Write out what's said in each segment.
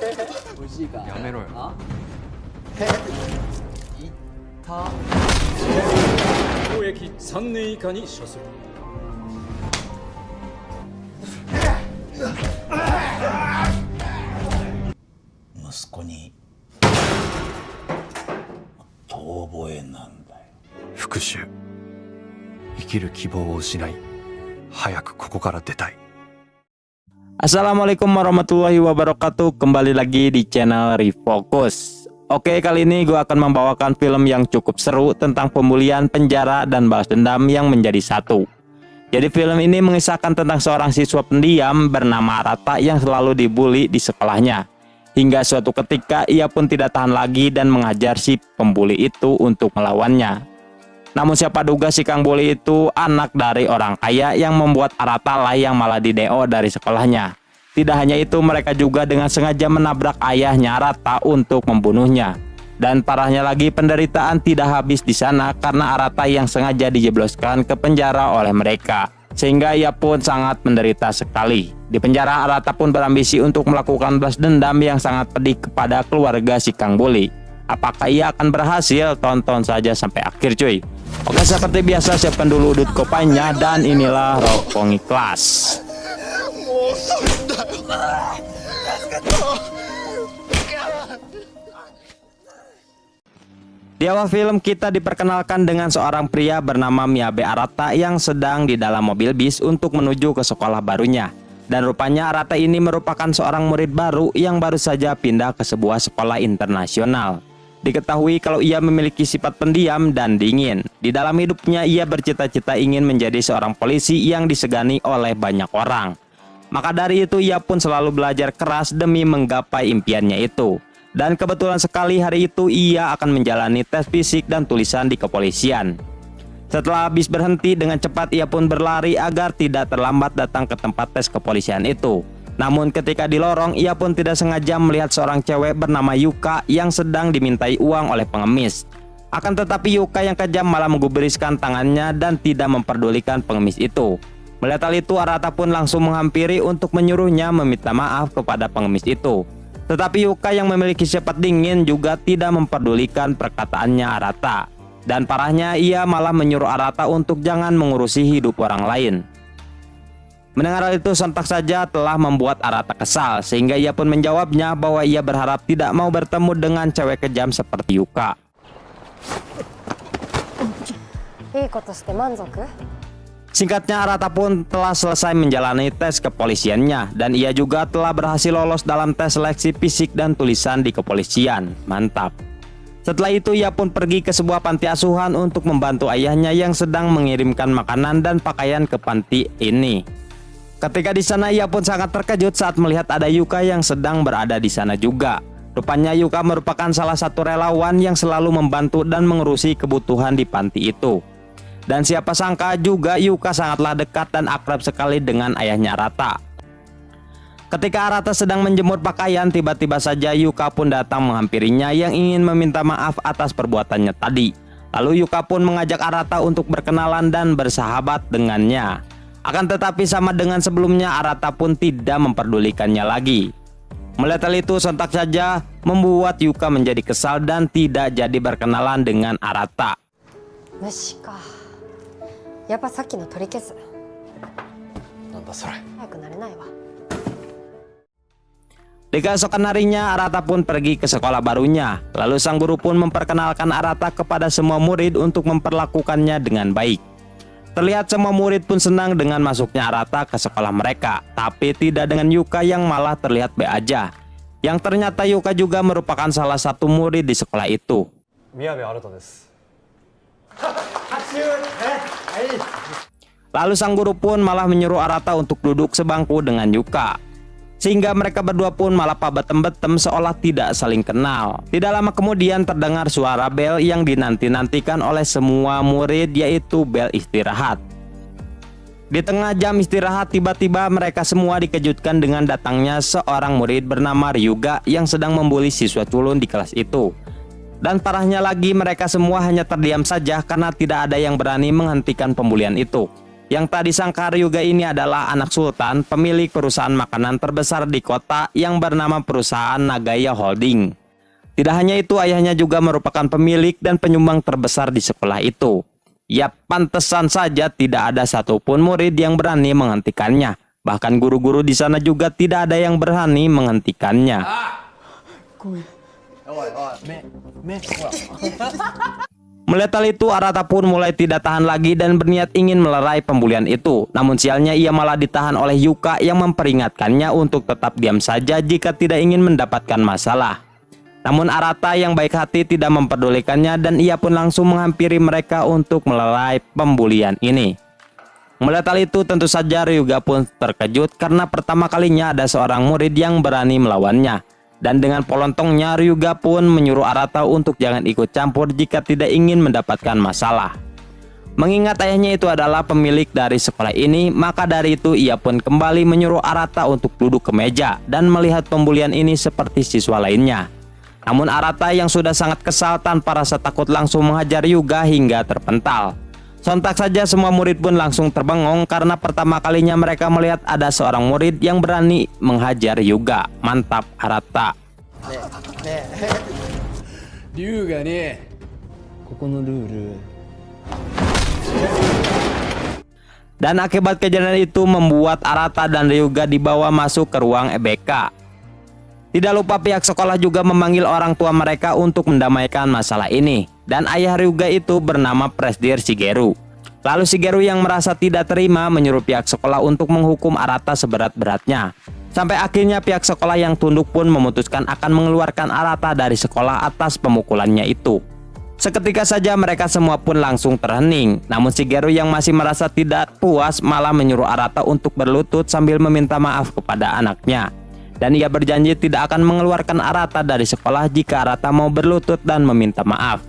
美味しいか。やめろよ。あ？いった。懲役3年以下に処する。息子に遠吠えなんだよ。復讐。生きる希望を失い、早くここから出たい。Assalamualaikum warahmatullahi wabarakatuh. Kembali lagi di channel Refocus. Oke, kali ini gue akan membawakan film yang cukup seru tentang pembulian, penjara, dan balas dendam yang menjadi satu. Jadi film ini mengisahkan tentang seorang siswa pendiam bernama Arata yang selalu dibully di sekolahnya. Hingga suatu ketika ia pun tidak tahan lagi dan menghajar si pembuli itu untuk melawannya. Namun siapa duga si Kang Bully itu anak dari orang kaya yang membuat Arata lah yang malah di-DO dari sekolahnya. Tidak hanya itu, mereka juga dengan sengaja menabrak ayahnya Arata untuk membunuhnya. Dan parahnya lagi, penderitaan tidak habis di sana karena Arata yang sengaja dijebloskan ke penjara oleh mereka. Sehingga ia pun sangat menderita sekali. Di penjara, Arata pun berambisi untuk melakukan balas dendam yang sangat pedih kepada keluarga si Kang Bully. Apakah ia akan berhasil? Tonton saja sampai akhir cuy. Oke, seperti biasa siapkan dulu udut kopainya dan inilah Rokongi Class. Di awal film kita diperkenalkan dengan seorang pria bernama Miyabe Arata yang sedang di dalam mobil bis untuk menuju ke sekolah barunya. Dan rupanya Arata ini merupakan seorang murid baru yang baru saja pindah ke sebuah sekolah internasional. Diketahui kalau ia memiliki sifat pendiam dan dingin. Di dalam hidupnya ia bercita-cita ingin menjadi seorang polisi yang disegani oleh banyak orang. Maka dari itu ia pun selalu belajar keras demi menggapai impiannya itu. Dan kebetulan sekali hari itu ia akan menjalani tes fisik dan tulisan di kepolisian. Setelah habis berhenti, dengan cepat ia pun berlari agar tidak terlambat datang ke tempat tes kepolisian itu. Namun ketika di lorong, ia pun tidak sengaja melihat seorang cewek bernama Yuka yang sedang dimintai uang oleh pengemis. Akan tetapi Yuka yang kejam malah menggubriskan tangannya dan tidak memperdulikan pengemis itu. Melihat hal itu, Arata pun langsung menghampiri untuk menyuruhnya meminta maaf kepada pengemis itu. Tetapi Yuka yang memiliki sifat dingin juga tidak memperdulikan perkataannya Arata. Dan parahnya, ia malah menyuruh Arata untuk jangan mengurusi hidup orang lain. Mendengar hal itu, sontak saja telah membuat Arata kesal, sehingga ia pun menjawabnya bahwa ia berharap tidak mau bertemu dengan cewek kejam seperti Yuka. Singkatnya, Arata pun telah selesai menjalani tes kepolisiannya, dan ia juga telah berhasil lolos dalam tes seleksi fisik dan tulisan di kepolisian. Mantap. Setelah itu ia pun pergi ke sebuah panti asuhan untuk membantu ayahnya yang sedang mengirimkan makanan dan pakaian ke panti ini. Ketika di sana ia pun sangat terkejut saat melihat ada Yuka yang sedang berada di sana juga. Rupanya Yuka merupakan salah satu relawan yang selalu membantu dan mengurusi kebutuhan di panti itu. Dan siapa sangka juga Yuka sangatlah dekat dan akrab sekali dengan ayahnya Arata. Ketika Arata sedang menjemur pakaian, tiba-tiba saja Yuka pun datang menghampirinya yang ingin meminta maaf atas perbuatannya tadi. Lalu Yuka pun mengajak Arata untuk berkenalan dan bersahabat dengannya. Akan tetapi sama dengan sebelumnya, Arata pun tidak memperdulikannya lagi. Melihat hal itu, sontak saja membuat Yuka menjadi kesal dan tidak jadi berkenalan dengan Arata. Di keesokan harinya, Arata pun pergi ke sekolah barunya. Lalu sang guru pun memperkenalkan Arata kepada semua murid untuk memperlakukannya dengan baik. Terlihat semua murid pun senang dengan masuknya Arata ke sekolah mereka, tapi tidak dengan Yuka yang malah terlihat be aja. Yang ternyata Yuka juga merupakan salah satu murid di sekolah itu. Miyabe Arata desu. Lalu sang guru pun malah menyuruh Arata untuk duduk sebangku dengan Yuka. Sehingga mereka berdua pun malah pabetem-betem seolah tidak saling kenal. Tidak lama kemudian terdengar suara bel yang dinanti-nantikan oleh semua murid, yaitu bel istirahat. Di tengah jam istirahat, tiba-tiba mereka semua dikejutkan dengan datangnya seorang murid bernama Ryuga yang sedang membuli siswa culun di kelas itu. Dan parahnya lagi, mereka semua hanya terdiam saja karena tidak ada yang berani menghentikan pembulian itu. Yang tak disangka Ryuga ini adalah anak sultan, pemilik perusahaan makanan terbesar di kota yang bernama perusahaan Nagaya Holding. Tidak hanya itu, ayahnya juga merupakan pemilik dan penyumbang terbesar di sekolah itu. Ya, pantesan saja tidak ada satupun murid yang berani menghentikannya. Bahkan guru-guru di sana juga tidak ada yang berani menghentikannya. Melihat hal itu, Arata pun mulai tidak tahan lagi dan berniat ingin melerai pembulian itu. Namun sialnya ia malah ditahan oleh Yuka yang memperingatkannya untuk tetap diam saja jika tidak ingin mendapatkan masalah. Namun Arata yang baik hati tidak memperdulikannya dan ia pun langsung menghampiri mereka untuk melerai pembulian ini. Melihat hal itu, tentu saja Ryuga pun terkejut karena pertama kalinya ada seorang murid yang berani melawannya. Dan dengan polontongnya, Ryuga pun menyuruh Arata untuk jangan ikut campur jika tidak ingin mendapatkan masalah. Mengingat ayahnya itu adalah pemilik dari sekolah ini, maka dari itu ia pun kembali menyuruh Arata untuk duduk ke meja dan melihat pembulian ini seperti siswa lainnya. Namun Arata yang sudah sangat kesal tanpa rasa takut langsung menghajar Ryuga hingga terpental. Sontak saja semua murid pun langsung terbengong karena pertama kalinya mereka melihat ada seorang murid yang berani menghajar Ryuga. Mantap Arata. 龍がね、ここのルール Dan akibat kejadian itu membuat Arata dan Ryuga dibawa masuk ke ruang EBK. Tidak lupa pihak sekolah juga memanggil orang tua mereka untuk mendamaikan masalah ini. Dan ayah Ryuga itu bernama Presdir Shigeru. Lalu Shigeru yang merasa tidak terima menyuruh pihak sekolah untuk menghukum Arata seberat-beratnya. Sampai akhirnya pihak sekolah yang tunduk pun memutuskan akan mengeluarkan Arata dari sekolah atas pemukulannya itu. Seketika saja mereka semua pun langsung terhening. Namun Shigeru yang masih merasa tidak puas malah menyuruh Arata untuk berlutut sambil meminta maaf kepada anaknya. Dan ia berjanji tidak akan mengeluarkan Arata dari sekolah jika Arata mau berlutut dan meminta maaf.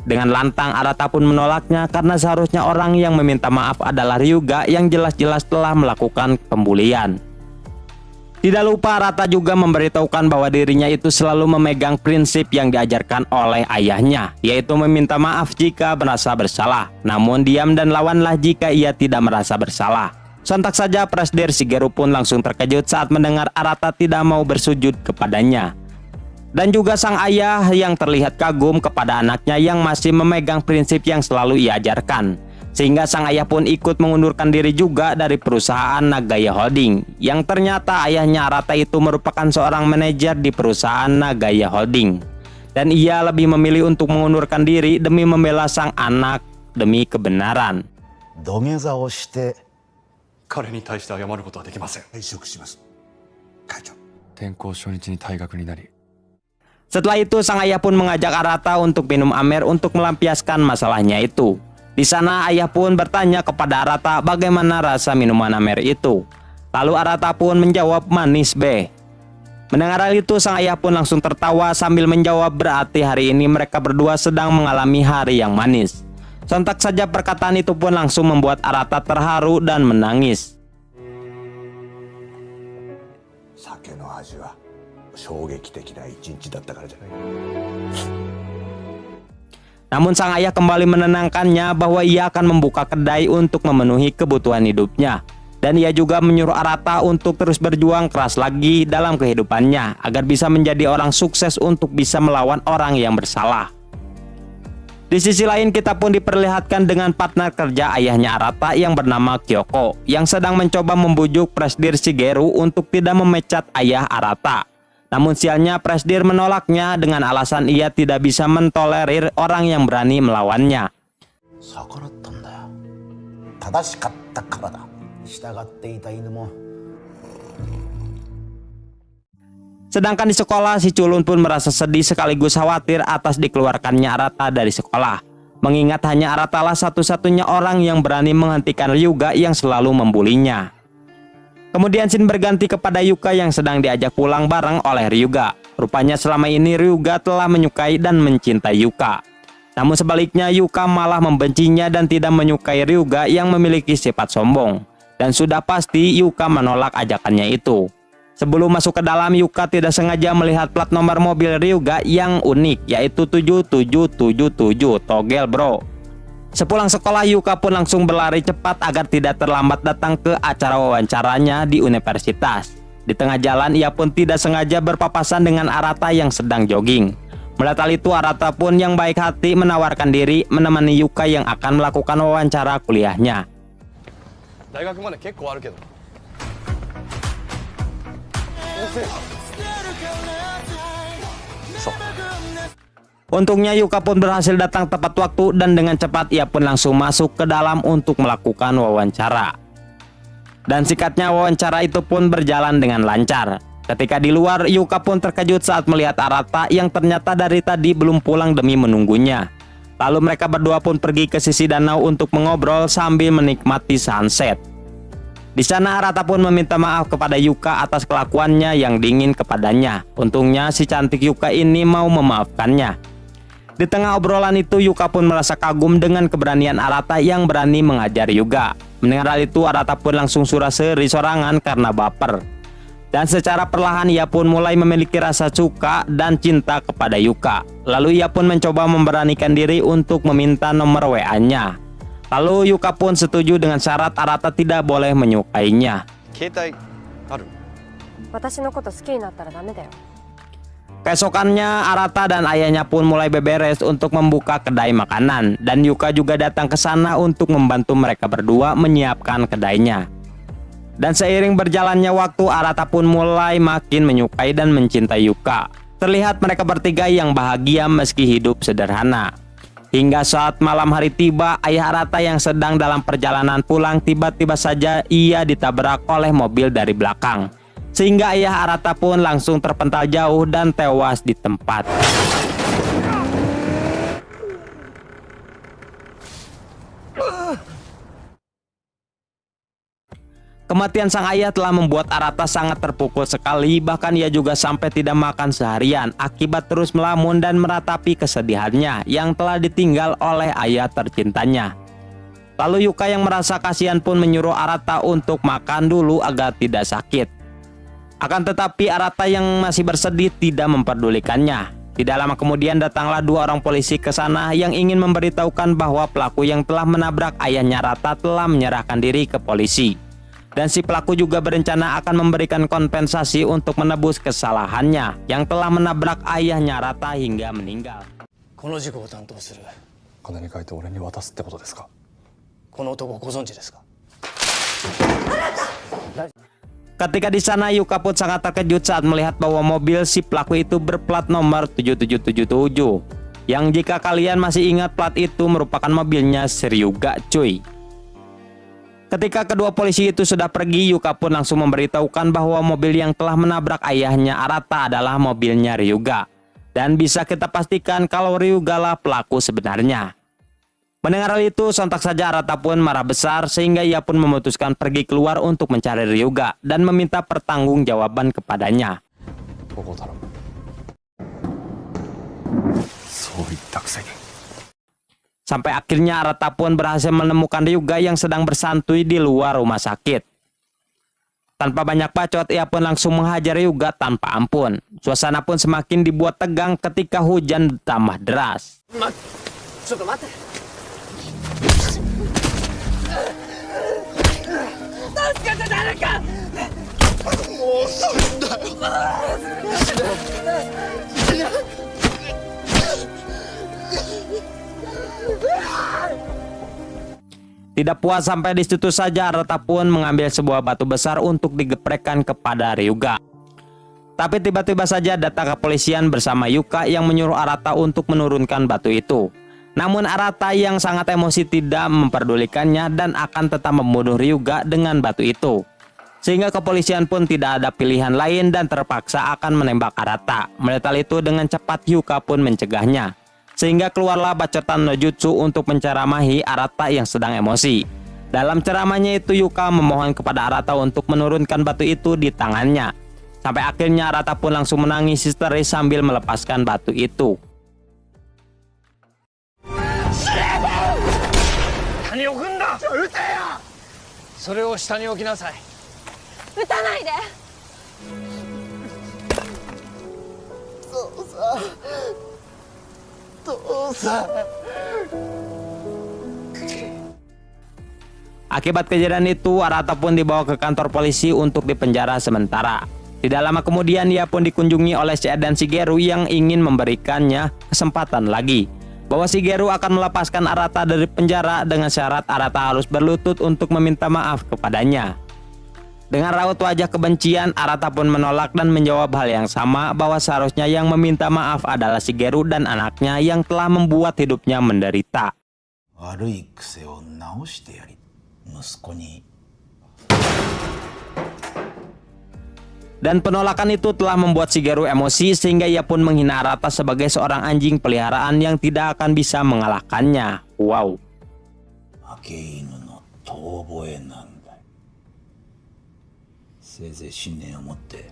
Dengan lantang Arata pun menolaknya karena seharusnya orang yang meminta maaf adalah Ryuga yang jelas-jelas telah melakukan pembulian. Tidak lupa Arata juga memberitahukan bahwa dirinya itu selalu memegang prinsip yang diajarkan oleh ayahnya, yaitu meminta maaf jika merasa bersalah, namun diam dan lawanlah jika ia tidak merasa bersalah. Sontak saja Presdir Shigeru pun langsung terkejut saat mendengar Arata tidak mau bersujud kepadanya. Dan juga sang ayah yang terlihat kagum kepada anaknya yang masih memegang prinsip yang selalu ia ajarkan. Sehingga sang ayah pun ikut mengundurkan diri juga dari perusahaan Nagaya Holding. Yang ternyata ayahnya Arata itu merupakan seorang manajer di perusahaan Nagaya Holding. Dan ia lebih memilih untuk mengundurkan diri demi membela sang anak demi kebenaran. 土下座をして彼に対して謝ることはできません。退職します会長。転校初日に退学になり、 Setelah itu sang ayah pun mengajak Arata untuk minum amer untuk melampiaskan masalahnya itu. Di sana ayah pun bertanya kepada Arata bagaimana rasa minuman amer itu. Lalu Arata pun menjawab manis be. Mendengar hal itu sang ayah pun langsung tertawa sambil menjawab berarti hari ini mereka berdua sedang mengalami hari yang manis. Sontak saja perkataan itu pun langsung membuat Arata terharu dan menangis. 酒の味は衝撃的な一日だったからじゃない。 Namun sang ayah kembali menenangkannya bahwa ia akan membuka kedai untuk memenuhi kebutuhan hidupnya. Dan ia juga menyuruh Arata untuk terus berjuang keras lagi dalam kehidupannya agar bisa menjadi orang sukses untuk bisa melawan orang yang bersalah. Di sisi lain kita pun diperlihatkan dengan partner kerja ayahnya Arata yang bernama Kyoko yang sedang mencoba membujuk Presdir Shigeru untuk tidak memecat ayah Arata. Namun sialnya Presdir menolaknya dengan alasan ia tidak bisa mentolerir orang yang berani melawannya. 逆らったんだよ。正しかったからだ。従っていた犬も Sedangkan di sekolah si culun pun merasa sedih sekaligus khawatir atas dikeluarkannya Arata dari sekolah. Mengingat hanya Arata lah satu-satunya orang yang berani menghentikan Ryuga yang selalu membulinya. Kemudian scene berganti kepada Yuka yang sedang diajak pulang bareng oleh Ryuga. Rupanya selama ini Ryuga telah menyukai dan mencintai Yuka. Namun sebaliknya Yuka malah membencinya dan tidak menyukai Ryuga yang memiliki sifat sombong. Dan sudah pasti Yuka menolak ajakannya itu. Sebelum masuk ke dalam, Yuka tidak sengaja melihat plat nomor mobil Ryuga yang unik, yaitu 7777 Togel bro. Sepulang sekolah, Yuka pun langsung berlari cepat agar tidak terlambat datang ke acara wawancaranya di universitas. Di tengah jalan, ia pun tidak sengaja berpapasan dengan Arata yang sedang jogging. Melihat hal itu, Arata pun yang baik hati menawarkan diri menemani Yuka yang akan melakukan wawancara kuliahnya. Untungnya Yuka pun berhasil datang tepat waktu dan dengan cepat ia pun langsung masuk ke dalam untuk melakukan wawancara. Dan singkatnya wawancara itu pun berjalan dengan lancar. Ketika di luar, Yuka pun terkejut saat melihat Arata yang ternyata dari tadi belum pulang demi menunggunya. Lalu mereka berdua pun pergi ke sisi danau untuk mengobrol sambil menikmati sunset. Di sana Arata pun meminta maaf kepada Yuka atas kelakuannya yang dingin kepadanya. Untungnya si cantik Yuka ini mau memaafkannya. Di tengah obrolan itu, Yuka pun merasa kagum dengan keberanian Arata yang berani mengajar Yuga. Mendengar hal itu, Arata pun langsung suraseri sorangan karena baper. Dan secara perlahan ia pun mulai memiliki rasa suka dan cinta kepada Yuka. Lalu ia pun mencoba memberanikan diri untuk meminta nomor WA-nya. Lalu Yuka pun setuju dengan syarat Arata tidak boleh menyukainya. Keesokannya Arata dan ayahnya pun mulai beberes untuk membuka kedai makanan dan Yuka juga datang ke sana untuk membantu mereka berdua menyiapkan kedainya. Dan seiring berjalannya waktu, Arata pun mulai makin menyukai dan mencintai Yuka. Terlihat mereka bertiga yang bahagia meski hidup sederhana. Hingga saat malam hari tiba, ayah Arata yang sedang dalam perjalanan pulang tiba-tiba saja ia ditabrak oleh mobil dari belakang. Sehingga ayah Arata pun langsung terpental jauh dan tewas di tempat. Kematian sang ayah telah membuat Arata sangat terpukul sekali, bahkan ia juga sampai tidak makan seharian akibat terus melamun dan meratapi kesedihannya yang telah ditinggal oleh ayah tercintanya. Lalu Yuka yang merasa kasihan pun menyuruh Arata untuk makan dulu agar tidak sakit. Akan tetapi Arata yang masih bersedih tidak memperdulikannya. Tidak lama kemudian datanglah dua orang polisi ke sana yang ingin memberitahukan bahwa pelaku yang telah menabrak ayahnya Arata telah menyerahkan diri ke polisi. Dan si pelaku juga berencana akan memberikan kompensasi untuk menebus kesalahannya yang telah menabrak ayahnya Arata hingga meninggal. Ketika di sana, Yuka pun sangat terkejut saat melihat bahwa mobil si pelaku itu berplat nomor 7777. Yang jika kalian masih ingat, plat itu merupakan mobilnya Ryuga, cuy. Ketika kedua polisi itu sudah pergi, Yuka pun langsung memberitahukan bahwa mobil yang telah menabrak ayahnya Arata adalah mobilnya Ryuga. Dan bisa kita pastikan kalau Ryuga lah pelaku sebenarnya. Mendengar hal itu, sontak saja Arata pun marah besar sehingga ia pun memutuskan pergi keluar untuk mencari Ryuga dan meminta pertanggungjawaban kepadanya. Sampai akhirnya Arata pun berhasil menemukan Ryuga yang sedang bersantuy di luar rumah sakit. Tanpa banyak bacot, ia pun langsung menghajar Ryuga tanpa ampun. Suasana pun semakin dibuat tegang ketika hujan bertambah deras. Tidak puas sampai di situ saja, Arata pun mengambil sebuah batu besar untuk digeprekkan kepada Ryuga. Tapi tiba-tiba saja datang kepolisian bersama Yuka yang menyuruh Arata untuk menurunkan batu itu. Namun Arata yang sangat emosi tidak memperdulikannya dan akan tetap membunuh Ryuga dengan batu itu. Sehingga kepolisian pun tidak ada pilihan lain dan terpaksa akan menembak Arata. Melihat hal itu dengan cepat Yuka pun mencegahnya. Sehingga keluarlah bacotan no jutsu untuk menceramahi Arata yang sedang emosi. Dalam ceramahnya itu Yuka memohon kepada Arata untuk menurunkan batu itu di tangannya. Sampai akhirnya Arata pun langsung menangis histeris sambil melepaskan batu itu. Akibat kejadian itu, Arata pun dibawa ke kantor polisi untuk dipenjara sementara. Tidak lama kemudian ia pun dikunjungi oleh si Edan Shigeru yang ingin memberikannya kesempatan lagi, bahwa Shigeru akan melepaskan Arata dari penjara dengan syarat Arata harus berlutut untuk meminta maaf kepadanya. Dengan raut wajah kebencian, Arata pun menolak dan menjawab hal yang sama, bahwa seharusnya yang meminta maaf adalah Shigeru dan anaknya yang telah membuat hidupnya menderita. 悪い癖を直してやり、息子に。 Dan penolakan itu telah membuat Shigeru emosi sehingga ia pun menghina Arata sebagai seorang anjing peliharaan yang tidak akan bisa mengalahkannya. Wow. 負け犬の遠吠えなんだ。せいぜい信念を持って。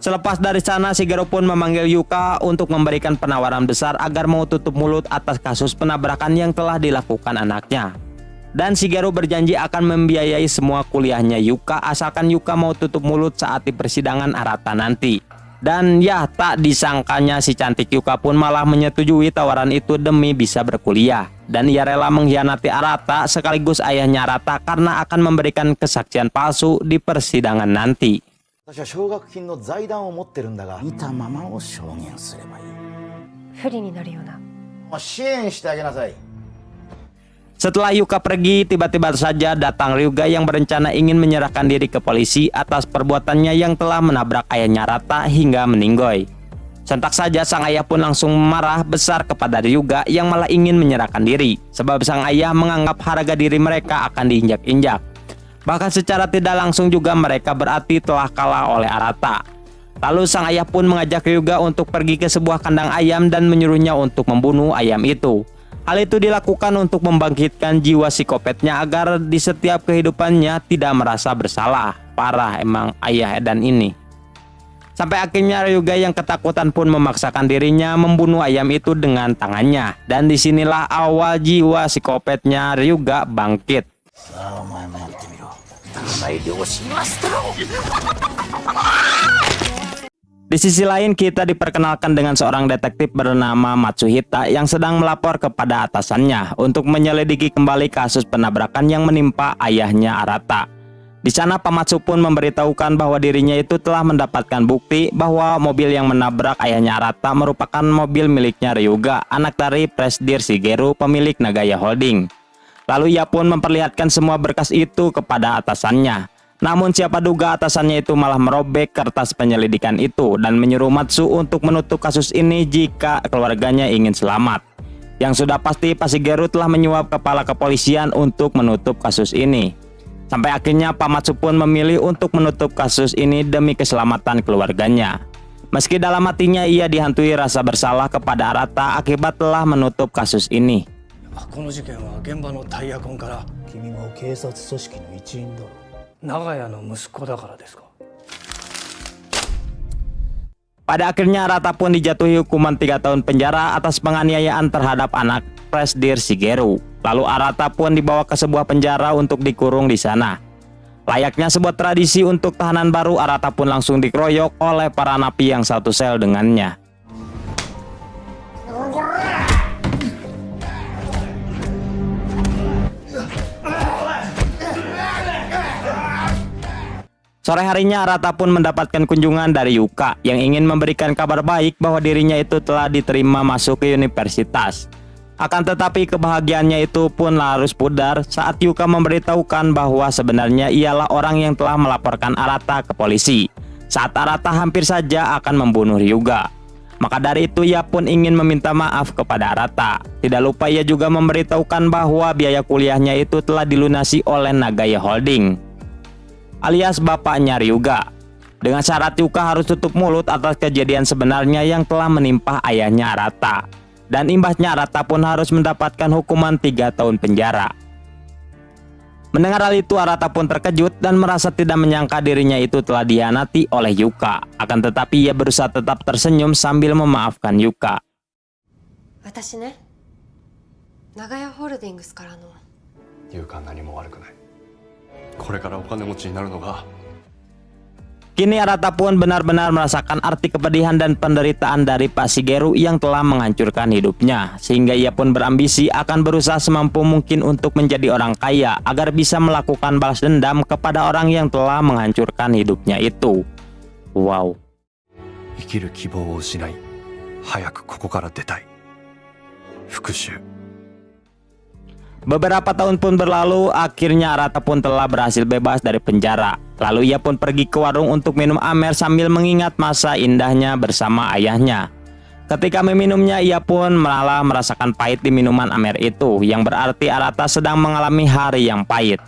Selepas dari sana, Shigeru pun memanggil Yuka untuk memberikan penawaran besar agar mau tutup mulut atas kasus penabrakan yang telah dilakukan anaknya. Dan Shigeru berjanji akan membiayai semua kuliahnya Yuka asalkan Yuka mau tutup mulut saat di persidangan Arata nanti. Dan ya, tak disangkanya si cantik Yuka pun malah menyetujui tawaran itu demi bisa berkuliah. Dan ia rela mengkhianati Arata sekaligus ayahnya Arata karena akan memberikan kesaksian palsu di persidangan nanti. 私は奨学金の財団を持ってるんだが、見たままを証言すればいい。不利になるような。支援してあげなさい。 Setelah Yuka pergi, tiba-tiba saja datang Ryuga yang berencana ingin menyerahkan diri ke polisi atas perbuatannya yang telah menabrak ayahnya Arata hingga meninggoy. Sontak saja sang ayah pun langsung marah besar kepada Ryuga yang malah ingin menyerahkan diri, sebab sang ayah menganggap harga diri mereka akan diinjak-injak. Bahkan secara tidak langsung juga mereka berarti telah kalah oleh Arata. Lalu sang ayah pun mengajak Ryuga untuk pergi ke sebuah kandang ayam dan menyuruhnya untuk membunuh ayam itu. Hal itu dilakukan untuk membangkitkan jiwa psikopatnya agar di setiap kehidupannya tidak merasa bersalah. Parah emang ayah Edan ini. Sampai akhirnya Ryuga yang ketakutan pun memaksakan dirinya membunuh ayam itu dengan tangannya. Dan disinilah awal jiwa psikopatnya Ryuga bangkit. Di sisi lain, kita diperkenalkan dengan seorang detektif bernama Matsuhita yang sedang melapor kepada atasannya untuk menyelidiki kembali kasus penabrakan yang menimpa ayahnya Arata. Di sana Pamatsu pun memberitahukan bahwa dirinya itu telah mendapatkan bukti bahwa mobil yang menabrak ayahnya Arata merupakan mobil miliknya Ryuga, anak dari Presidir Shigeru, pemilik Nagaya Holding. Lalu ia pun memperlihatkan semua berkas itu kepada atasannya. Namun siapa duga atasannya itu malah merobek kertas penyelidikan itu dan menyuruh Matsu untuk menutup kasus ini jika keluarganya ingin selamat. Yang sudah pasti Pak Shigeru telah menyuap kepala kepolisian untuk menutup kasus ini. Sampai akhirnya Pak Matsu pun memilih untuk menutup kasus ini demi keselamatan keluarganya. Meski dalam hatinya ia dihantui rasa bersalah kepada Arata akibat telah menutup kasus ini. この事件は現場のタイヤ痕から君も警察組織の一員だろ。長屋の息子だからですか。 Pada akhirnya Arata pun dijatuhi hukuman 3 tahun penjara atas penganiayaan terhadap anak Presidir Shigeru. Lalu Arata pun dibawa ke sebuah penjara untuk dikurung di sana. Layaknya sebuah tradisi untuk tahanan baru, Arata pun langsung dikeroyok oleh para napi yang satu sel dengannya. Sore harinya Arata pun mendapatkan kunjungan dari Yuka yang ingin memberikan kabar baik bahwa dirinya itu telah diterima masuk ke universitas. Akan tetapi kebahagiaannya itu pun harus pudar saat Yuka memberitahukan bahwa sebenarnya ialah orang yang telah melaporkan Arata ke polisi saat Arata hampir saja akan membunuh Ryuga. Maka dari itu ia pun ingin meminta maaf kepada Arata. Tidak lupa ia juga memberitahukan bahwa biaya kuliahnya itu telah dilunasi oleh Nagaya Holding, alias bapaknya Ryuga. Dengan syarat Yuka harus tutup mulut atas kejadian sebenarnya yang telah menimpa ayahnya Arata. Dan imbasnya Arata pun harus mendapatkan hukuman 3 tahun penjara. Mendengar hal itu Arata pun terkejut dan merasa tidak menyangka dirinya itu telah dihianati oleh Yuka. Akan tetapi ia berusaha tetap tersenyum sambil memaafkan Yuka. 私ね、長屋ホールディングスからの。優香は何も悪くない。これからお金持ちになるのが Kini Arata pun benar-benar merasakan arti kepedihan dan penderitaan dari Pak Shigeru yang telah menghancurkan hidupnya, sehingga ia pun berambisi akan berusaha semampu mungkin untuk menjadi orang kaya agar bisa melakukan balas dendam kepada orang yang telah menghancurkan hidupnya itu. Wow. 生きる希望を失い、早くここから出たい。復讐。 Beberapa tahun pun berlalu, akhirnya Arata pun telah berhasil bebas dari penjara. Lalu ia pun pergi ke warung untuk minum amer sambil mengingat masa indahnya bersama ayahnya. Ketika meminumnya, ia pun malah merasakan pahit di minuman amer itu, yang berarti Arata sedang mengalami hari yang pahit.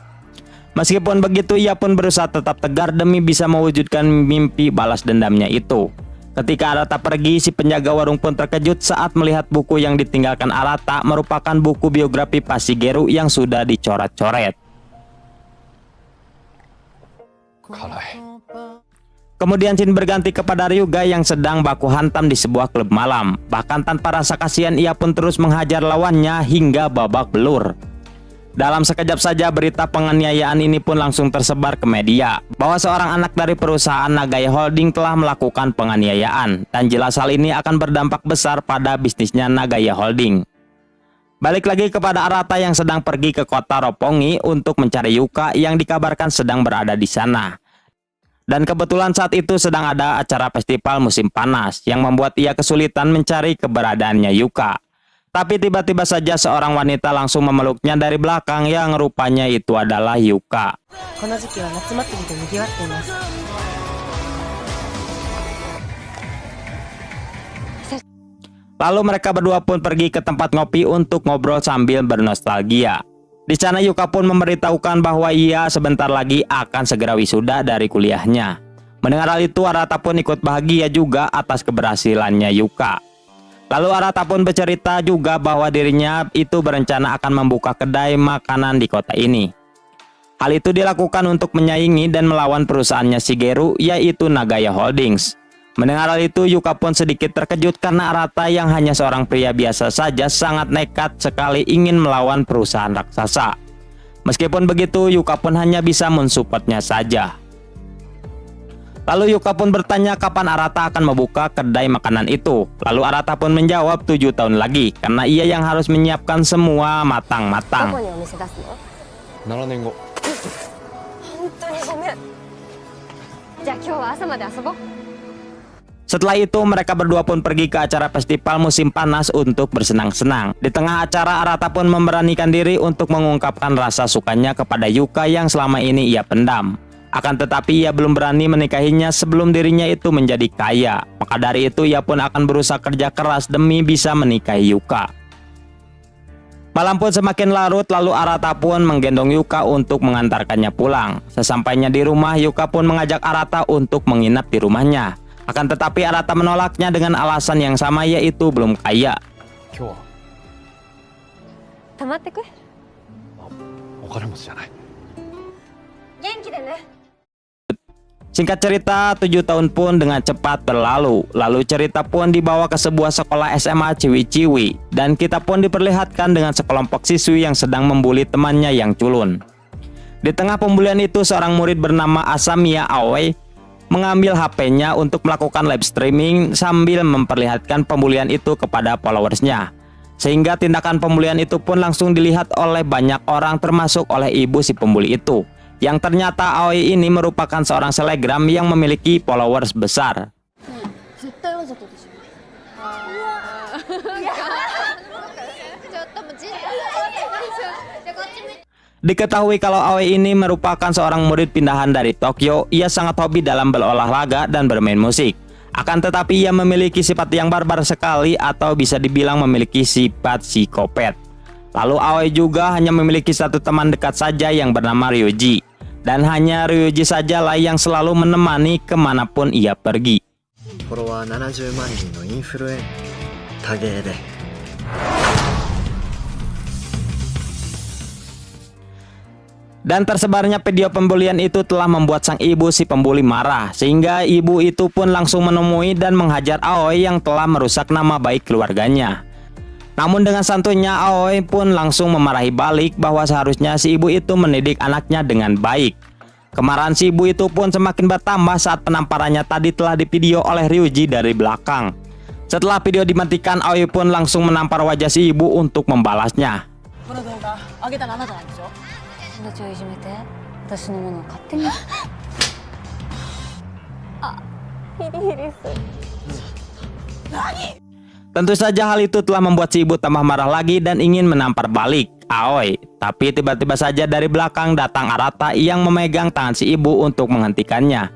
Meskipun begitu, ia pun berusaha tetap tegar demi bisa mewujudkan mimpi balas dendamnya itu. Ketika Arata pergi, si penjaga warung pun terkejut saat melihat buku yang ditinggalkan Arata merupakan buku biografi Pak Shigeru yang sudah dicoret-coret. Kemudian scene berganti kepada Ryuga yang sedang baku hantam di sebuah klub malam. Bahkan tanpa rasa kasihan, ia pun terus menghajar lawannya hingga babak belur. Dalam sekejap saja berita penganiayaan ini pun langsung tersebar ke media bahwa seorang anak dari perusahaan Nagaya Holding telah melakukan penganiayaan, dan jelas hal ini akan berdampak besar pada bisnisnya Nagaya Holding. Balik lagi kepada Arata yang sedang pergi ke kota Roppongi untuk mencari Yuka yang dikabarkan sedang berada di sana. Dan kebetulan saat itu sedang ada acara festival musim panas yang membuat ia kesulitan mencari keberadaannya Yuka. Tapi tiba-tiba saja seorang wanita langsung memeluknya dari belakang yang rupanya itu adalah Yuka. Lalu mereka berdua pun pergi ke tempat ngopi untuk ngobrol sambil bernostalgia. Di sana Yuka pun memberitahukan bahwa ia sebentar lagi akan segera wisuda dari kuliahnya. Mendengar hal itu, Arata pun ikut bahagia juga atas keberhasilannya Yuka. Lalu Arata pun bercerita juga bahwa dirinya itu berencana akan membuka kedai makanan di kota ini. Hal itu dilakukan untuk menyaingi dan melawan perusahaannya Shigeru, yaitu Nagaya Holdings. Mendengar hal itu, Yuka pun sedikit terkejut karena Arata yang hanya seorang pria biasa saja sangat nekat sekali ingin melawan perusahaan raksasa. Meskipun begitu, Yuka pun hanya bisa mensupportnya saja. Lalu Yuka pun bertanya kapan Arata akan membuka kedai makanan itu. Lalu Arata pun menjawab 7 tahun lagi, karena ia yang harus menyiapkan semua matang-matang. Setelah itu mereka berdua pun pergi ke acara festival musim panas untuk bersenang-senang. Di tengah acara, Arata pun memberanikan diri untuk mengungkapkan rasa sukanya kepada Yuka yang selama ini ia pendam. Akan tetapi ia belum berani menikahinya sebelum dirinya itu menjadi kaya. Maka dari itu ia pun akan berusaha kerja keras demi bisa menikahi Yuka. Malam pun semakin larut, lalu Arata pun menggendong Yuka untuk mengantarkannya pulang. Sesampainya di rumah, Yuka pun mengajak Arata untuk menginap di rumahnya. Akan tetapi Arata menolaknya dengan alasan yang sama, yaitu belum kaya. Singkat cerita, 7 tahun pun dengan cepat berlalu. Lalu cerita pun dibawa ke sebuah sekolah SMA ciwi-ciwi, dan kita pun diperlihatkan dengan sekelompok siswi yang sedang membuli temannya yang culun. Di tengah pembulian itu, seorang murid bernama Asamiya Aoi mengambil HP-nya untuk melakukan live streaming sambil memperlihatkan pembulian itu kepada followersnya. Sehingga tindakan pembulian itu pun langsung dilihat oleh banyak orang, termasuk oleh ibu si pembuli itu. Yang ternyata Aoi ini merupakan seorang selebgram yang memiliki followers besar. Diketahui kalau Aoi ini merupakan seorang murid pindahan dari Tokyo. Ia sangat hobi dalam berolahraga dan bermain musik. Akan tetapi ia memiliki sifat yang barbar sekali, atau bisa dibilang memiliki sifat psikopat. Lalu Aoi juga hanya memiliki satu teman dekat saja yang bernama Ryuji. Dan hanya Ryuji sajalah yang selalu menemani kemanapun ia pergi. Dan tersebarnya video pembulian itu telah membuat sang ibu si pembuli marah, sehingga ibu itu pun langsung menemui dan menghajar Aoi yang telah merusak nama baik keluarganya. Namun dengan santunya, Aoi pun langsung memarahi balik bahwa seharusnya si ibu itu mendidik anaknya dengan baik. Kemarahan si ibu itu pun semakin bertambah saat penamparannya tadi telah divideo oleh Ryuji dari belakang. Setelah video dimatikan, Aoi pun langsung menampar wajah si ibu untuk membalasnya. この動画上げたのあなたなんでしょ。友達をいじめて私のものを勝手にTentu saja hal itu telah membuat si ibu tambah marah lagi dan ingin menampar balik Aoi. Tapi tiba-tiba saja dari belakang datang Arata yang memegang tangan si ibu untuk menghentikannya.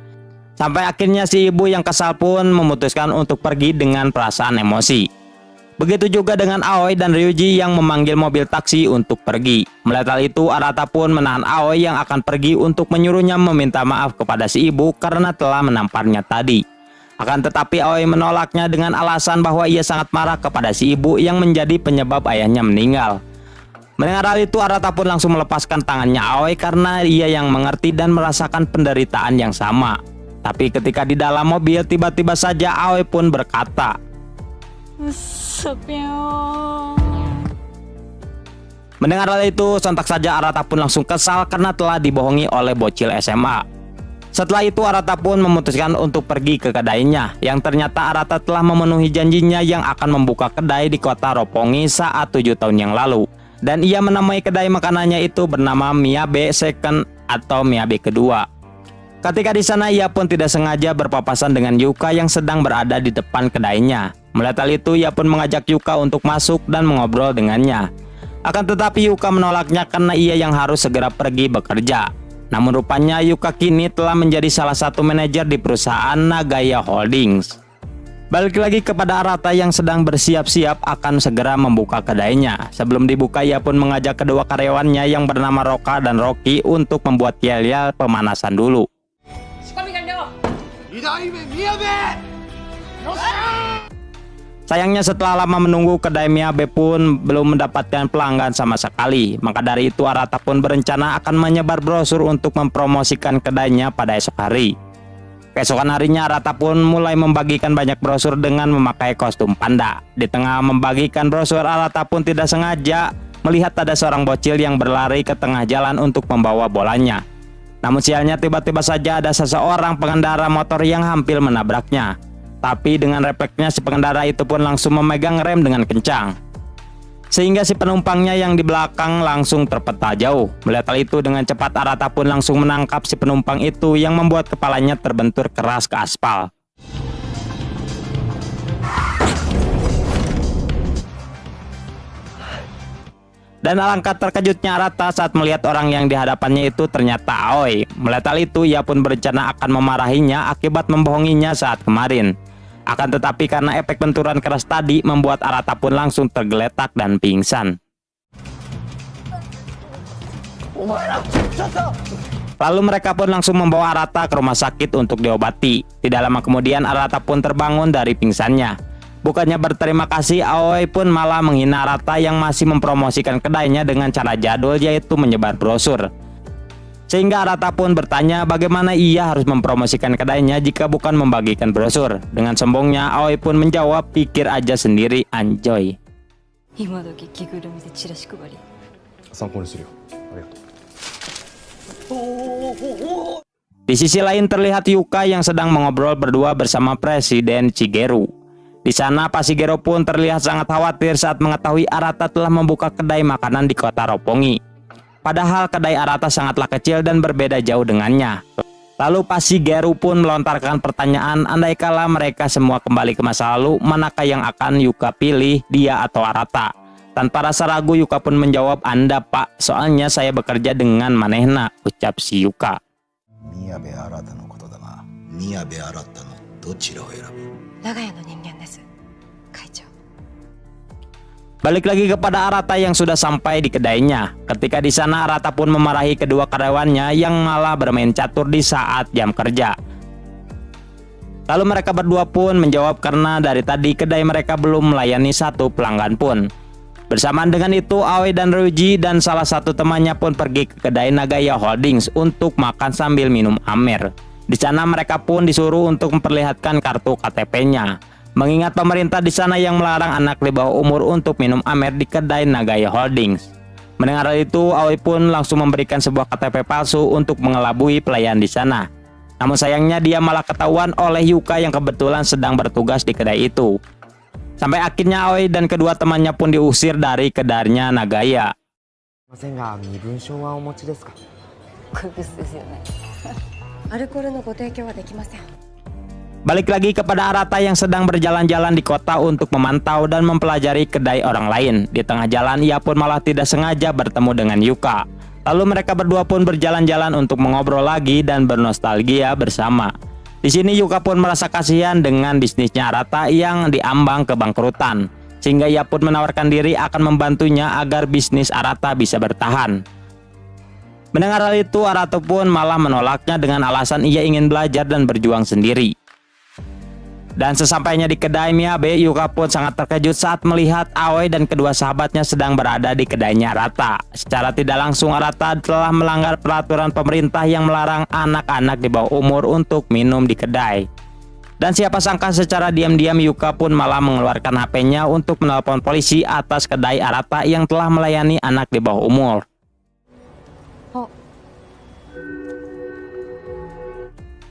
Sampai akhirnya si ibu yang kesal pun memutuskan untuk pergi dengan perasaan emosi. Begitu juga dengan Aoi dan Ryuji yang memanggil mobil taksi untuk pergi. Melihat hal itu, Arata pun menahan Aoi yang akan pergi untuk menyuruhnya meminta maaf kepada si ibu karena telah menamparnya tadi. Akan tetapi Aoi menolaknya dengan alasan bahwa ia sangat marah kepada si ibu yang menjadi penyebab ayahnya meninggal. Mendengar hal itu, Arata pun langsung melepaskan tangannya Aoi karena ia yang mengerti dan merasakan penderitaan yang sama. Tapi ketika di dalam mobil, tiba-tiba saja Aoi pun berkata, mendengar hal itu, sontak saja Arata pun langsung kesal karena telah dibohongi oleh bocil SMA. Setelah itu Arata pun memutuskan untuk pergi ke kedainya, yang ternyata Arata telah memenuhi janjinya yang akan membuka kedai di kota Roppongi saat 7 tahun yang lalu. Dan ia menamai kedai makanannya itu bernama Miyabe Second atau Miyabe kedua. Ketika di sana ia pun tidak sengaja berpapasan dengan Yuka yang sedang berada di depan kedainya. Melihat hal itu, ia pun mengajak Yuka untuk masuk dan mengobrol dengannya. Akan tetapi Yuka menolaknya karena ia yang harus segera pergi bekerja. Namun rupanya Yuka kini telah menjadi salah satu manajer di perusahaan Nagaya Holdings. Balik lagi kepada Arata yang sedang bersiap-siap akan segera membuka kedainya. Sebelum dibuka, ia pun mengajak kedua karyawannya yang bernama Roka dan Rocky untuk membuat yel-yel pemanasan dulu. Sayangnya setelah lama menunggu, kedai Miyabe pun belum mendapatkan pelanggan sama sekali. Maka dari itu Arata pun berencana akan menyebar brosur untuk mempromosikan kedainya pada esok hari. Keesokan harinya Arata pun mulai membagikan banyak brosur dengan memakai kostum panda. Di tengah membagikan brosur, Arata pun tidak sengaja melihat ada seorang bocil yang berlari ke tengah jalan untuk membawa bolanya. Namun sialnya tiba-tiba saja ada seseorang pengendara motor yang hampir menabraknya. Tapi dengan refleksnya si pengendara itu pun langsung memegang rem dengan kencang. Sehingga si penumpangnya yang di belakang langsung terpeta jauh. Melihat hal itu, dengan cepat Arata pun langsung menangkap si penumpang itu yang membuat kepalanya terbentur keras ke aspal. Dan alangkah terkejutnya Arata saat melihat orang yang di hadapannya itu ternyata Aoi. Melihat hal itu, ia pun berencana akan memarahinya akibat membohonginya saat kemarin. Akan tetapi karena efek benturan keras tadi membuat Arata pun langsung tergeletak dan pingsan. Lalu mereka pun langsung membawa Arata ke rumah sakit untuk diobati. Tidak lama kemudian Arata pun terbangun dari pingsannya. Bukannya berterima kasih, Aoi pun malah menghina Arata yang masih mempromosikan kedainya dengan cara jadul, yaitu menyebar brosur. Sehingga Arata pun bertanya bagaimana ia harus mempromosikan kedainya jika bukan membagikan brosur. Dengan sombongnya Aoi pun menjawab, pikir aja sendiri, anjoy. Di sisi lain terlihat Yuka yang sedang mengobrol berdua bersama Presiden Shigeru. Di sana Pak Shigeru pun terlihat sangat khawatir saat mengetahui Arata telah membuka kedai makanan di kota Roppongi. Padahal kedai Arata sangatlah kecil dan berbeda jauh dengannya. Lalu Pak Shigeru pun melontarkan pertanyaan, andai kala mereka semua kembali ke masa lalu, manakah yang akan Yuka pilih, dia atau Arata? Tanpa rasa ragu Yuka pun menjawab, Anda Pak, soalnya saya bekerja dengan manehna, ucap si Yuka. Miyabe Arata no koto da na. Miyabe Arata no dochira o erabu? Nagaya no ningen desu, Kaichou. Balik lagi kepada Arata yang sudah sampai di kedainya. Ketika di sana Arata pun memarahi kedua karyawannya yang malah bermain catur di saat jam kerja. Lalu mereka berdua pun menjawab karena dari tadi kedai mereka belum melayani satu pelanggan pun. Bersamaan dengan itu Aoi dan Ryuji dan salah satu temannya pun pergi ke kedai Nagaya Holdings untuk makan sambil minum amer. Di sana mereka pun disuruh untuk memperlihatkan kartu KTP-nya. Mengingat pemerintah di sana yang melarang anak di bawah umur untuk minum amer di kedai Nagaya Holdings. Mendengar hal itu, Aoi pun langsung memberikan sebuah KTP palsu untuk mengelabui pelayan di sana. Namun sayangnya dia malah ketahuan oleh Yuka yang kebetulan sedang bertugas di kedai itu. Sampai akhirnya Aoi dan kedua temannya pun diusir dari kedainya Nagaya. コックスですよねアルコールのご提供はできません Balik lagi kepada Arata yang sedang berjalan-jalan di kota untuk memantau dan mempelajari kedai orang lain. Di tengah jalan ia pun malah tidak sengaja bertemu dengan Yuka. Lalu mereka berdua pun berjalan-jalan untuk mengobrol lagi dan bernostalgia bersama. Di sini Yuka pun merasa kasihan dengan bisnisnya Arata yang diambang kebangkrutan, sehingga ia pun menawarkan diri akan membantunya agar bisnis Arata bisa bertahan. Mendengar hal itu, Arata pun malah menolaknya dengan alasan ia ingin belajar dan berjuang sendiri. Dan sesampainya di kedai Miyabe, Yuka pun sangat terkejut saat melihat Aoi dan kedua sahabatnya sedang berada di kedainya Arata. Secara tidak langsung Arata telah melanggar peraturan pemerintah yang melarang anak-anak di bawah umur untuk minum di kedai. Dan siapa sangka secara diam-diam Yuka pun malah mengeluarkan HP-nya untuk menelpon polisi atas kedai Arata yang telah melayani anak di bawah umur.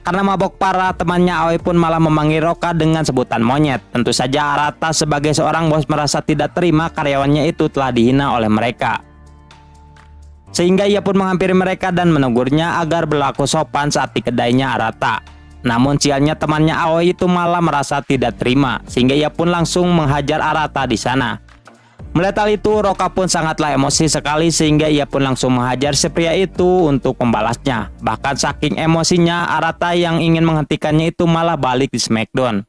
Karena mabok parah, temannya Aoi pun malah memanggil Roka dengan sebutan monyet. Tentu saja Arata sebagai seorang bos merasa tidak terima karyawannya itu telah dihina oleh mereka. Sehingga ia pun menghampiri mereka dan menegurnya agar berlaku sopan saat di kedainya Arata. Namun sialnya temannya Aoi itu malah merasa tidak terima, sehingga ia pun langsung menghajar Arata di sana. Melihat hal itu, Roka pun sangatlah emosi sekali sehingga ia pun langsung menghajar si pria itu untuk membalasnya. Bahkan saking emosinya, Arata yang ingin menghentikannya itu malah balik di Smackdown.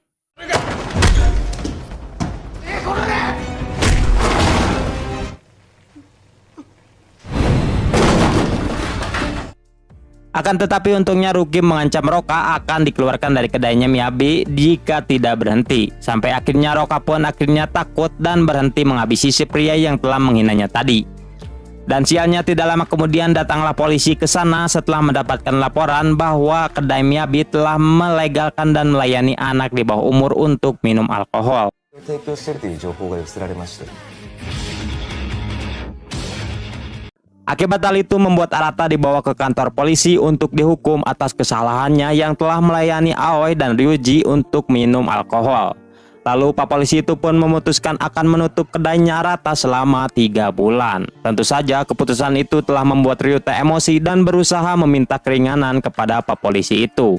Akan tetapi untungnya Ruki mengancam Roka akan dikeluarkan dari kedainya Miyabe jika tidak berhenti. Sampai akhirnya Roka pun akhirnya takut dan berhenti menghabisi si pria yang telah menghinanya tadi. Dan sialnya tidak lama kemudian datanglah polisi ke sana setelah mendapatkan laporan bahwa kedai Miyabe telah melegalkan dan melayani anak di bawah umur untuk minum alkohol. Akibat hal itu membuat Arata dibawa ke kantor polisi untuk dihukum atas kesalahannya yang telah melayani Aoi dan Ryuji untuk minum alkohol. Lalu Pak Polisi itu pun memutuskan akan menutup kedainya Arata selama 3 bulan. Tentu saja keputusan itu telah membuat Ryuta emosi dan berusaha meminta keringanan kepada Pak Polisi itu.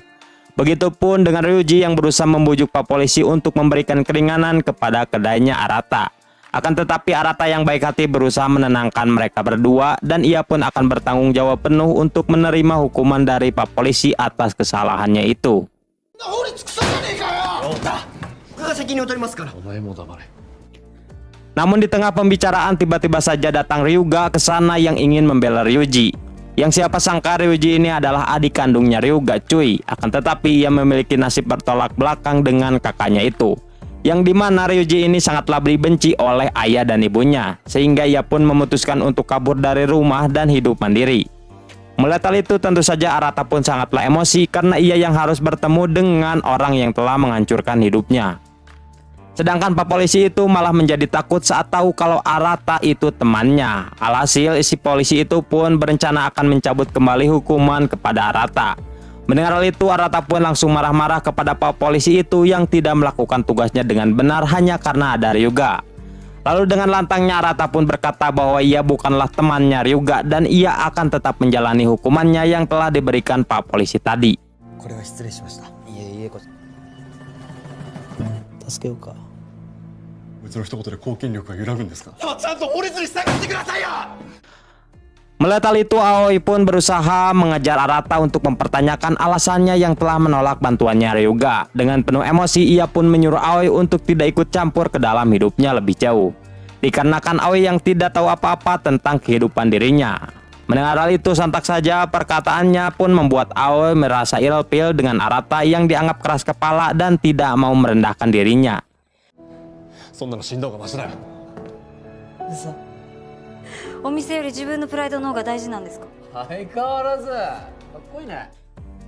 Begitupun dengan Ryuji yang berusaha membujuk Pak Polisi untuk memberikan keringanan kepada kedainya Arata. Akan tetapi Arata yang baik hati berusaha menenangkan mereka berdua dan ia pun akan bertanggung jawab penuh untuk menerima hukuman dari Pak Polisi atas kesalahannya itu. Namun di tengah pembicaraan tiba-tiba saja datang Ryuga ke sana yang ingin membela Ryuji. Yang siapa sangka Ryuji ini adalah adik kandungnya Ryuga cuy. Akan tetapi ia memiliki nasib bertolak belakang dengan kakaknya itu. Yang dimana Ryuji ini sangatlah dibenci oleh ayah dan ibunya, sehingga ia pun memutuskan untuk kabur dari rumah dan hidup mandiri. Melihat hal itu tentu saja Arata pun sangatlah emosi karena ia yang harus bertemu dengan orang yang telah menghancurkan hidupnya. Sedangkan Pak Polisi itu malah menjadi takut saat tahu kalau Arata itu temannya. Alhasil si polisi itu pun berencana akan mencabut kembali hukuman kepada Arata. Mendengar hal itu, Arata pun langsung marah-marah kepada Pak Polisi itu yang tidak melakukan tugasnya dengan benar hanya karena ada Ryuga. Lalu dengan lantangnya Arata pun berkata bahwa ia bukanlah temannya Ryuga dan ia akan tetap menjalani hukumannya yang telah diberikan Pak Polisi tadi. Melihat hal itu, Aoi pun berusaha mengejar Arata untuk mempertanyakan alasannya yang telah menolak bantuannya Ryuga. Dengan penuh emosi, ia pun menyuruh Aoi untuk tidak ikut campur ke dalam hidupnya lebih jauh. Dikarenakan Aoi yang tidak tahu apa-apa tentang kehidupan dirinya. Mendengar hal itu, sontak saja perkataannya pun membuat Aoi merasa ilfil dengan Arata yang dianggap keras kepala dan tidak mau merendahkan dirinya.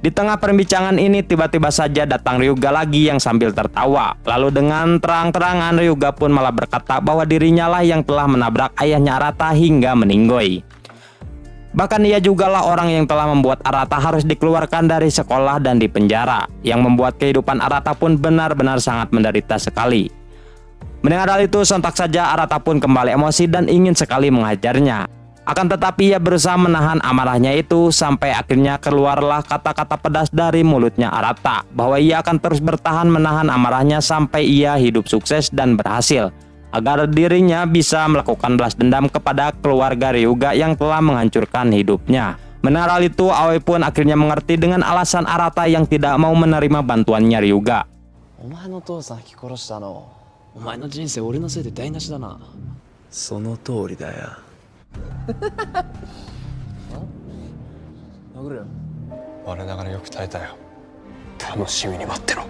Di tengah perbincangan ini tiba-tiba saja datang Ryuga lagi yang sambil tertawa. Lalu dengan terang-terangan Ryuga pun malah berkata bahwa dirinya lah yang telah menabrak ayahnya Arata hingga meninggoy. Bahkan ia jugalah orang yang telah membuat Arata harus dikeluarkan dari sekolah dan dipenjara, yang membuat kehidupan Arata pun benar-benar sangat menderita sekali. Mendengar hal itu sontak saja Arata pun kembali emosi dan ingin sekali menghajarnya. Akan tetapi ia berusaha menahan amarahnya itu sampai akhirnya keluarlah kata-kata pedas dari mulutnya Arata bahwa ia akan terus bertahan menahan amarahnya sampai ia hidup sukses dan berhasil, agar dirinya bisa melakukan balas dendam kepada keluarga Ryuga yang telah menghancurkan hidupnya. Mendengar hal itu, Aoi pun akhirnya mengerti dengan alasan Arata yang tidak mau menerima bantuannya Ryuga. お前の父さん引き殺したのお前の人生俺のせいで台無しだなその通りだよ。殴れよ我ながらよく耐えたよ。楽しみに待ってろ。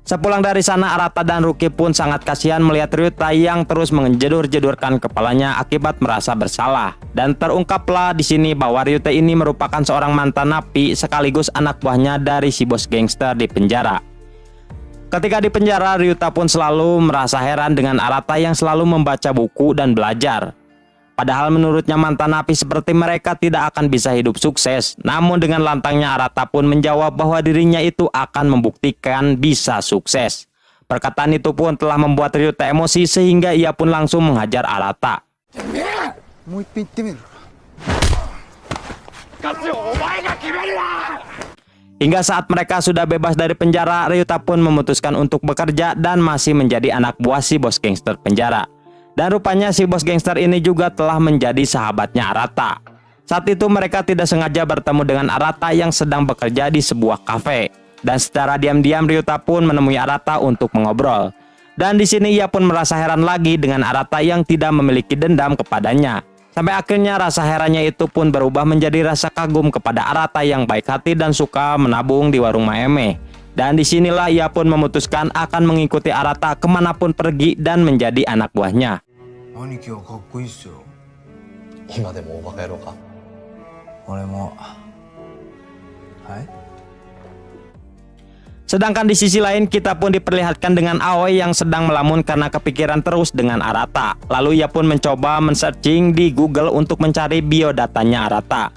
Sepulang dari sana, Arata dan Ruki pun sangat kasihan melihat Ryuta yang terus menjedur-jedurkan kepalanya akibat merasa bersalah. Dan terungkaplah di sini bahwa Ryuta ini merupakan seorang mantan napi sekaligus anak buahnya dari si bos gangster di penjara. Ketika di penjara, Ryuta pun selalu merasa heran dengan Arata yang selalu membaca buku dan belajar. Padahal menurutnya mantan napi seperti mereka tidak akan bisa hidup sukses. Namun dengan lantangnya Arata pun menjawab bahwa dirinya itu akan membuktikan bisa sukses. Perkataan itu pun telah membuat Ryuta emosi sehingga ia pun langsung menghajar Arata. Hingga saat mereka sudah bebas dari penjara, Ryuta pun memutuskan untuk bekerja dan masih menjadi anak buah si bos gangster penjara. Dan rupanya si bos gangster ini juga telah menjadi sahabatnya Arata. Saat itu mereka tidak sengaja bertemu dengan Arata yang sedang bekerja di sebuah kafe. Dan secara diam-diam Ryuta pun menemui Arata untuk mengobrol. Dan di sini ia pun merasa heran lagi dengan Arata yang tidak memiliki dendam kepadanya. Sampai akhirnya rasa herannya itu pun berubah menjadi rasa kagum kepada Arata yang baik hati dan suka menabung di warung Maeme. Dan disinilah ia pun memutuskan akan mengikuti Arata kemanapun pergi dan menjadi anak buahnya. 兄貴はかっこいいっすよ。今でもおバカ野郎か。俺も。はい。 Sedangkan di sisi lain kita pun diperlihatkan dengan Aoi yang sedang melamun karena kepikiran terus dengan Arata. Lalu ia pun mencoba men-searching di Google untuk mencari biodatanya Arata.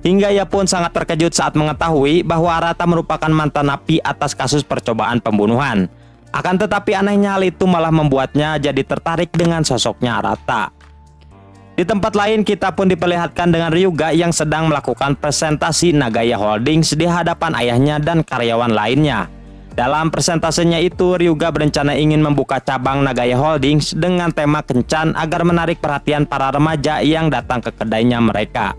Hingga ia pun sangat terkejut saat mengetahui bahwa Arata merupakan mantan napi atas kasus percobaan pembunuhan. Akan tetapi anehnya hal itu malah membuatnya jadi tertarik dengan sosoknya Arata. Di tempat lain kita pun diperlihatkan dengan Ryuga yang sedang melakukan presentasi Nagaya Holdings di hadapan ayahnya dan karyawan lainnya. Dalam presentasenya itu Ryuga berencana ingin membuka cabang Nagaya Holdings dengan tema kencan agar menarik perhatian para remaja yang datang ke kedainya mereka.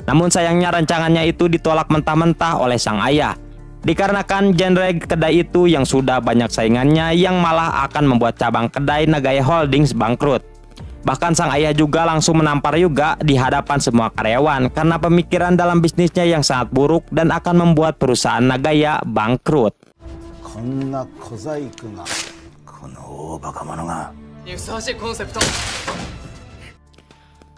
Namun sayangnya rancangannya itu ditolak mentah-mentah oleh sang ayah. Dikarenakan genre kedai itu yang sudah banyak saingannya yang malah akan membuat cabang kedai Nagaya Holdings bangkrut. Bahkan sang ayah juga langsung menampar Ryuga di hadapan semua karyawan karena pemikiran dalam bisnisnya yang sangat buruk dan akan membuat perusahaan Nagaya bangkrut.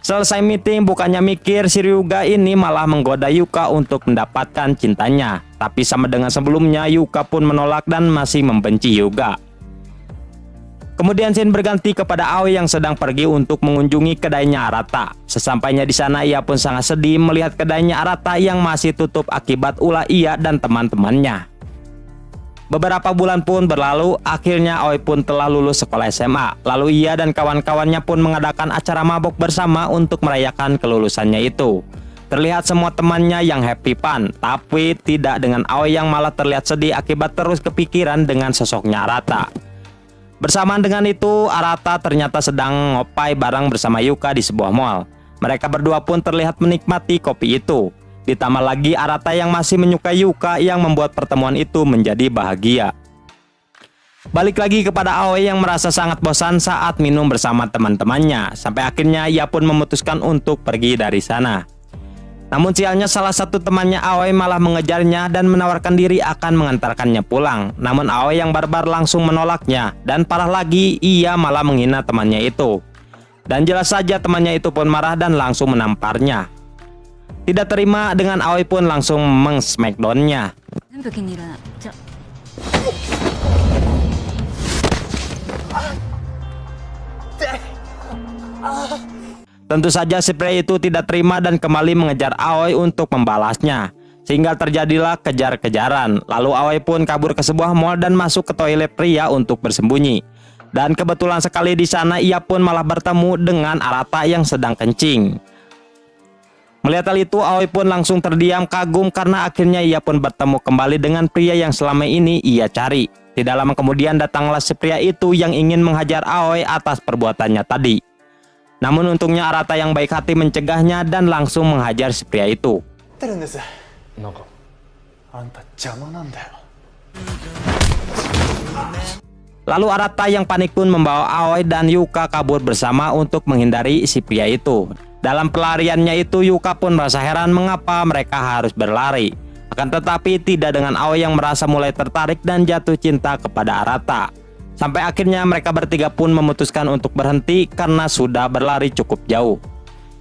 Selesai meeting, bukannya mikir, si Ryuga ini malah menggoda Yuka untuk mendapatkan cintanya. Tapi sama dengan sebelumnya, Yuka pun menolak dan masih membenci Yuga. Kemudian scene berganti kepada Aoi yang sedang pergi untuk mengunjungi kedainya Arata. Sesampainya di sana ia pun sangat sedih melihat kedainya Arata yang masih tutup akibat ulah ia dan teman-temannya. Beberapa bulan pun berlalu, akhirnya Aoi pun telah lulus sekolah SMA. Lalu ia dan kawan-kawannya pun mengadakan acara mabok bersama untuk merayakan kelulusannya itu. Terlihat semua temannya yang happy fun, tapi tidak dengan Aoi yang malah terlihat sedih akibat terus kepikiran dengan sosoknya Arata. Bersamaan dengan itu, Arata ternyata sedang ngopai bareng bersama Yuka di sebuah mall. Mereka berdua pun terlihat menikmati kopi itu. Ditambah lagi Arata yang masih menyukai Yuka yang membuat pertemuan itu menjadi bahagia. Balik lagi kepada Aoi yang merasa sangat bosan saat minum bersama teman-temannya. Sampai akhirnya ia pun memutuskan untuk pergi dari sana. Namun sialnya salah satu temannya Aoi malah mengejarnya dan menawarkan diri akan mengantarkannya pulang. Namun Aoi yang barbar langsung menolaknya, dan parah lagi ia malah menghina temannya itu. Dan jelas saja temannya itu pun marah dan langsung menamparnya. Tidak terima dengan Aoi pun langsung meng-smackdown-nya. 全部気に入らない。じゃ Tentu saja si pria itu tidak terima dan kembali mengejar Aoi untuk membalasnya. Sehingga terjadilah kejar-kejaran. Lalu Aoi pun kabur ke sebuah mall dan masuk ke toilet pria untuk bersembunyi. Dan kebetulan sekali di sana ia pun malah bertemu dengan Arata yang sedang kencing. Melihat hal itu, Aoi pun langsung terdiam kagum karena akhirnya ia pun bertemu kembali dengan pria yang selama ini ia cari. Tidak lama kemudian datanglah si pria itu yang ingin menghajar Aoi atas perbuatannya tadi. Namun untungnya Arata yang baik hati mencegahnya dan langsung menghajar si pria itu. Lalu Arata yang panik pun membawa Aoi dan Yuka kabur bersama untuk menghindari si pria itu. Dalam pelariannya itu Yuka pun merasa heran mengapa mereka harus berlari. Akan tetapi tidak dengan Aoi yang merasa mulai tertarik dan jatuh cinta kepada Arata. Sampai akhirnya mereka bertiga pun memutuskan untuk berhenti karena sudah berlari cukup jauh.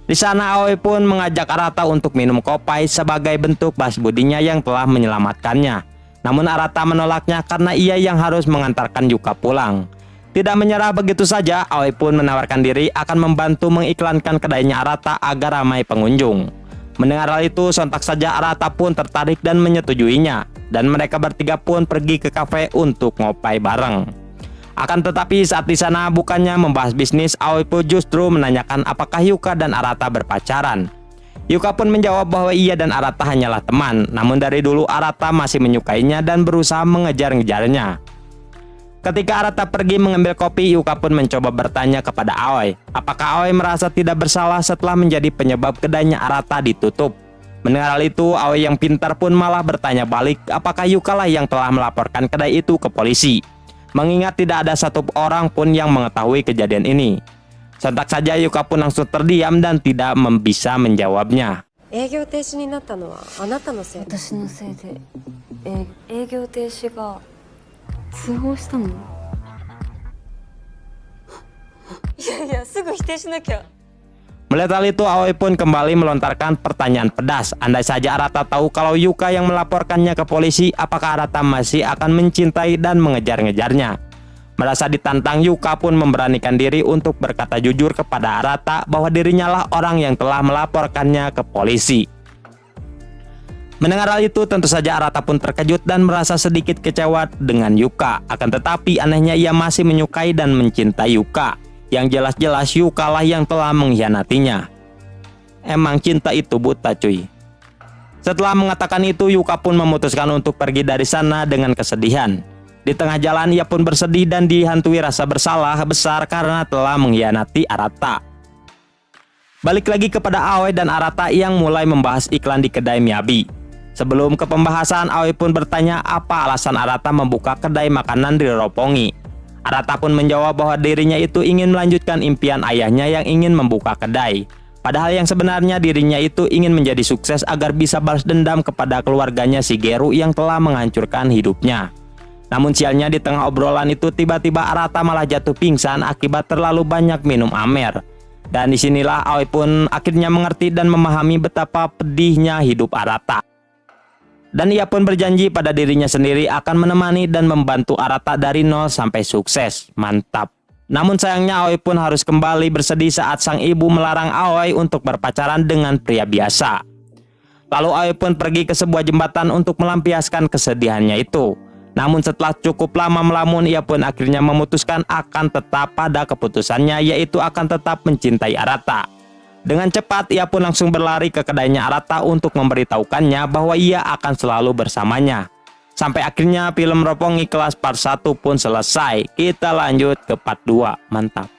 Di sana Aoi pun mengajak Arata untuk minum kopai sebagai bentuk balas budinya yang telah menyelamatkannya. Namun Arata menolaknya karena ia yang harus mengantarkan Yuka pulang. Tidak menyerah begitu saja, Aoi pun menawarkan diri akan membantu mengiklankan kedainya Arata agar ramai pengunjung. Mendengar hal itu, sontak saja Arata pun tertarik dan menyetujuinya. Dan mereka bertiga pun pergi ke kafe untuk ngopai bareng. Akan tetapi saat di sana bukannya membahas bisnis, Aoi pun justru menanyakan apakah Yuka dan Arata berpacaran. Yuka pun menjawab bahwa ia dan Arata hanyalah teman, namun dari dulu Arata masih menyukainya dan berusaha mengejar-ngejarnya. Ketika Arata pergi mengambil kopi, Yuka pun mencoba bertanya kepada Aoi, apakah Aoi merasa tidak bersalah setelah menjadi penyebab kedainya Arata ditutup. Mendengar hal itu, Aoi yang pintar pun malah bertanya balik apakah Yuka lah yang telah melaporkan kedai itu ke polisi. Mengingat tidak ada satu orang pun yang mengetahui kejadian ini. Sontak saja Yuka pun langsung terdiam dan tidak bisa menjawabnya. 営業停止になったのはあなたのせい。私のせいで、営業停止が通報したの？いやいや、すぐ否定しなきゃ。 Melihat hal itu, Aoi pun kembali melontarkan pertanyaan pedas. Andai saja Arata tahu kalau Yuka yang melaporkannya ke polisi, apakah Arata masih akan mencintai dan mengejar-ngejarnya? Merasa ditantang, Yuka pun memberanikan diri untuk berkata jujur kepada Arata bahwa dirinya lah orang yang telah melaporkannya ke polisi. Mendengar hal itu, tentu saja Arata pun terkejut dan merasa sedikit kecewa dengan Yuka. Akan tetapi anehnya ia masih menyukai dan mencintai Yuka. Yang jelas-jelas Yuka lah yang telah mengkhianatinya. Emang cinta itu buta cuy. Setelah mengatakan itu, Yuka pun memutuskan untuk pergi dari sana dengan kesedihan. Di tengah jalan ia pun bersedih dan dihantui rasa bersalah besar karena telah mengkhianati Arata. Balik lagi kepada Aoi dan Arata yang mulai membahas iklan di kedai Miyabi. Sebelum ke pembahasan, Aoi pun bertanya apa alasan Arata membuka kedai makanan di Roppongi. Arata pun menjawab bahwa dirinya itu ingin melanjutkan impian ayahnya yang ingin membuka kedai. Padahal yang sebenarnya dirinya itu ingin menjadi sukses agar bisa balas dendam kepada keluarganya Shigeru yang telah menghancurkan hidupnya. Namun sialnya di tengah obrolan itu tiba-tiba Arata malah jatuh pingsan akibat terlalu banyak minum amer. Dan disinilah Aoi pun akhirnya mengerti dan memahami betapa pedihnya hidup Arata. Dan ia pun berjanji pada dirinya sendiri akan menemani dan membantu Arata dari nol sampai sukses. Mantap. Namun sayangnya Aoi pun harus kembali bersedih saat sang ibu melarang Aoi untuk berpacaran dengan pria biasa. Lalu Aoi pun pergi ke sebuah jembatan untuk melampiaskan kesedihannya itu. Namun setelah cukup lama melamun, ia pun akhirnya memutuskan akan tetap pada keputusannya, yaitu akan tetap mencintai Arata. Dengan cepat ia pun langsung berlari ke kedainya Arata untuk memberitahukannya bahwa ia akan selalu bersamanya. Sampai akhirnya film Roppongi kelas part 1 pun selesai. Kita lanjut ke part 2. Mantap.